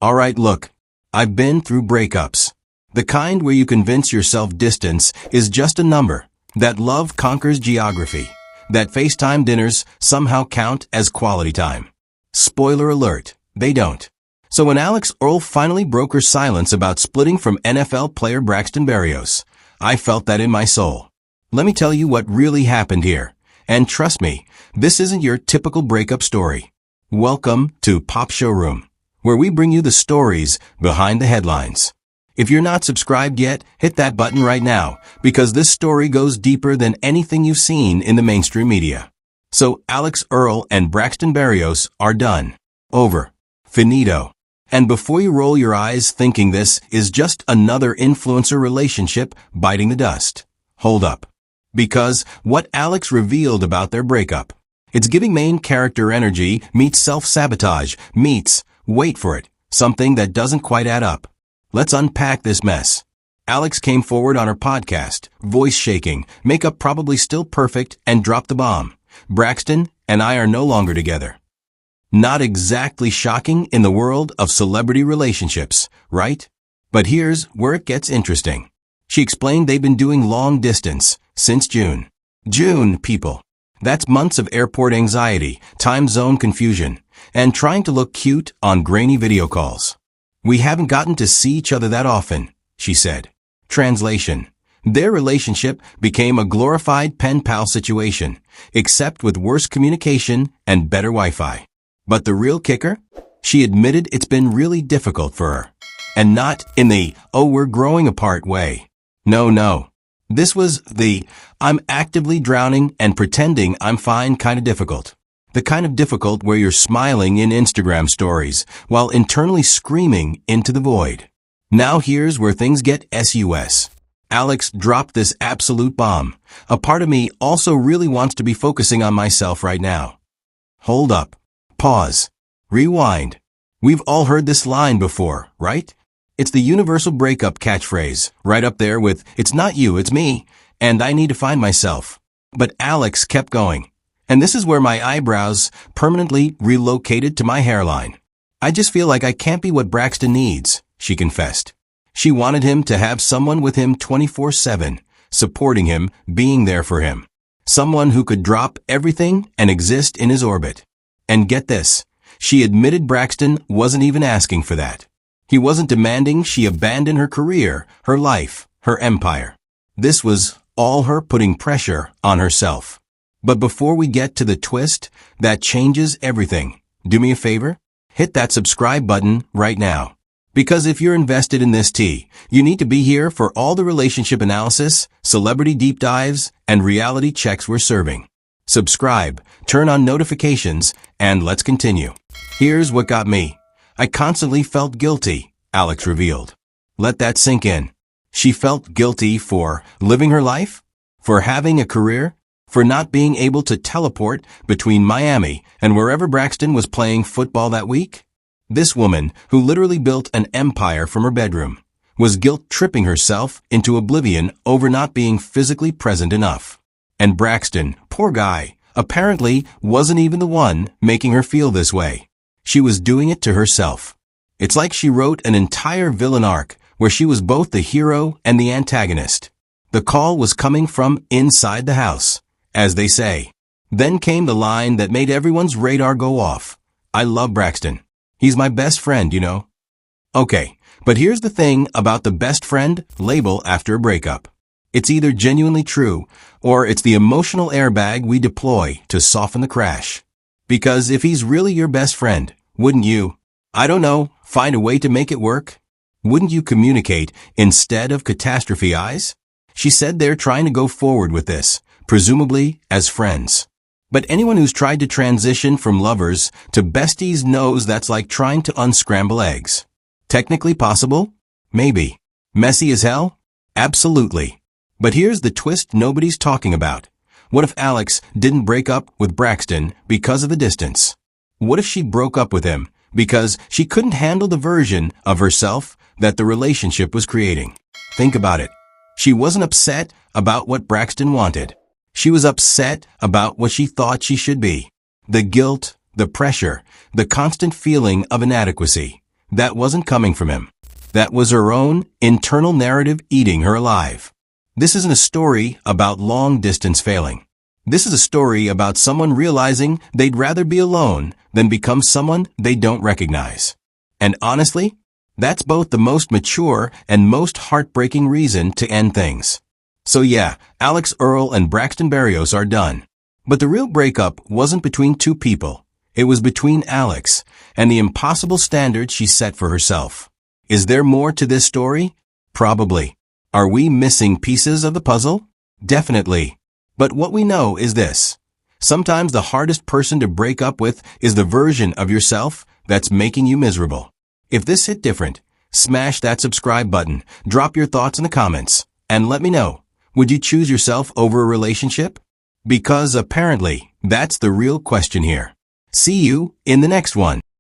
Alright, look. I've been through breakups. The kind where you convince yourself distance is just a number, that love conquers geography, that FaceTime dinners somehow count as quality time. Spoiler alert, they don't. So when Alix Earle finally broke her silence about splitting from NFL player Braxton Berrios, I felt that in my soul. Let me tell you what really happened here. And trust me, this isn't your typical breakup story. Welcome to Pop Showroom, where we bring you the stories behind the headlines. If you're not subscribed yet, hit that button right now, because this story goes deeper than anything you've seen in the mainstream media. So Alix Earle and Braxton Berrios are done. Over. Finito. And before you roll your eyes thinking this is just another influencer relationship biting the dust, hold up. Because what Alix revealed about their breakup, it's giving main character energy meets self-sabotage meets, wait for it, something that doesn't quite add up. Let's unpack this mess. Alix came forward on her podcast, voice shaking, makeup probably still perfect, and dropped the bomb. Braxton and I are no longer together. Not exactly shocking in the world of celebrity relationships, right? But here's where it gets interesting. She explained they've been doing long distance since June. June, people. That's months of airport anxiety, time zone confusion, and trying to look cute on grainy video calls. We haven't gotten to see each other that often, she said. Translation. Their relationship became a glorified pen pal situation, except with worse communication and better Wi-Fi. But the real kicker? She admitted it's been really difficult for her. And not in the, oh, we're growing apart way. No. This was the, I'm actively drowning and pretending I'm fine kind of difficult. The kind of difficult where you're smiling in Instagram stories while internally screaming into the void. Now here's where things get sus. Alix dropped this absolute bomb. A part of me also really wants to be focusing on myself right now. Hold up. Pause. Rewind. We've all heard this line before, right? It's the universal breakup catchphrase, right up there with, it's not you, it's me, and I need to find myself. But Alix kept going. And this is where my eyebrows permanently relocated to my hairline. I just feel like I can't be what Braxton needs, she confessed. She wanted him to have someone with him 24/7, supporting him, being there for him. Someone who could drop everything and exist in his orbit. And get this, she admitted Braxton wasn't even asking for that. He wasn't demanding she abandon her career, her life, her empire. This was all her putting pressure on herself. But before we get to the twist that changes everything, do me a favor? Hit that subscribe button right now. Because if you're invested in this tea, you need to be here for all the relationship analysis, celebrity deep dives, and reality checks we're serving. Subscribe, turn on notifications, and let's continue. Here's what got me. I constantly felt guilty, Alix revealed. Let that sink in. She felt guilty for living her life, for having a career, for not being able to teleport between Miami and wherever Braxton was playing football that week. This woman, who literally built an empire from her bedroom, was guilt-tripping herself into oblivion over not being physically present enough. And Braxton, poor guy, apparently wasn't even the one making her feel this way. She was doing it to herself. It's like she wrote an entire villain arc where she was both the hero and the antagonist. The call was coming from inside the house, as they say. Then came the line that made everyone's radar go off. I love Braxton. He's my best friend, you know. Okay, but here's the thing about the best friend label after a breakup. It's either genuinely true, or it's the emotional airbag we deploy to soften the crash. Because if he's really your best friend, wouldn't you, I don't know, find a way to make it work? Wouldn't you communicate instead of catastrophize? She said they're trying to go forward with this, presumably as friends. But anyone who's tried to transition from lovers to besties knows that's like trying to unscramble eggs. Technically possible? Maybe. Messy as hell? Absolutely. But here's the twist nobody's talking about. What if Alix didn't break up with Braxton because of the distance? What if she broke up with him because she couldn't handle the version of herself that the relationship was creating? Think about it. She wasn't upset about what Braxton wanted. She was upset about what she thought she should be. The guilt, the pressure, the constant feeling of inadequacy. That wasn't coming from him. That was her own internal narrative eating her alive. This isn't a story about long-distance failing. This is a story about someone realizing they'd rather be alone than become someone they don't recognize. And honestly, that's both the most mature and most heartbreaking reason to end things. So yeah, Alix Earle and Braxton Berrios are done. But the real breakup wasn't between two people. It was between Alix and the impossible standard she set for herself. Is there more to this story? Probably. Are we missing pieces of the puzzle? Definitely. But what we know is this. Sometimes the hardest person to break up with is the version of yourself that's making you miserable. If this hit different, smash that subscribe button, drop your thoughts in the comments, and let me know. Would you choose yourself over a relationship? Because apparently, that's the real question here. See you in the next one.